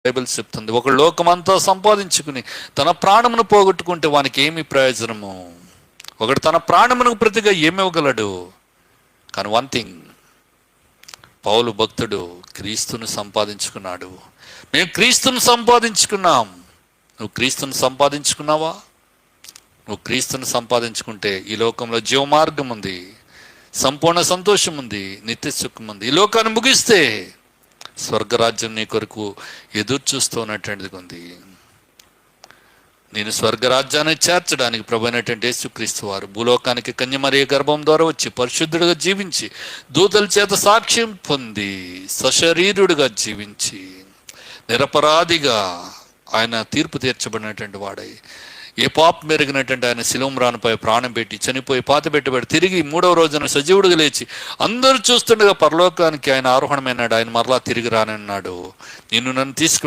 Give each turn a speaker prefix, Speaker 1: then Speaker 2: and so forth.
Speaker 1: Bible చెప్తుంది. ఒక లోకమంతా సంపాదించుకుని తన ప్రాణమును పోగొట్టుకుంటే వానికి ఏమి ప్రయోజనము? ఒకడు తన ప్రాణమునకు ప్రతిగా ఏమి ఇవ్వగలడు? కానీ వన్ థింగ్, పౌలు భక్తుడు క్రీస్తును సంపాదించుకున్నాడు. మేము క్రీస్తును సంపాదించుకున్నాం. నువ్వు క్రీస్తును సంపాదించుకున్నావా? నువ్వు క్రీస్తును సంపాదించుకుంటే ఈ లోకంలో జీవమార్గం ఉంది, సంపూర్ణ సంతోషం ఉంది, నిత్య సుఖం ఉంది. ఈ లోకాన్ని ముగిస్తే స్వర్గరాజ్యం నీ కొరకు ఎదురు చూస్తూ ఉన్నటువంటిది ఉంది. నేను స్వర్గరాజ్యాన్ని చేర్చడానికి ప్రభు అయినటువంటి యేసుక్రీస్తు వారు భూలోకానికి కన్యమరియ గర్భం ద్వారా వచ్చి పరిశుద్ధుడిగా జీవించి, దూతల చేత సాక్ష్యం పొంది, సశరీరుడిగా జీవించి, నిరపరాధిగా ఆయన తీర్పు తీర్చబడినటువంటి వాడై, ఏ పాపం మెరిగినటువంటి ఆయన శిలువమ్రానుపై ప్రాణం పెట్టి చనిపోయి పాత పెట్టబడి తిరిగి 3వ రోజున సజీవుడిగా లేచి అందరూ చూస్తుండగా పరలోకానికి ఆయన ఆరోహణమైనాడు. ఆయన మరలా తిరిగి రానన్నాడు. నిన్ను నన్ను తీసుకువెళ్ళ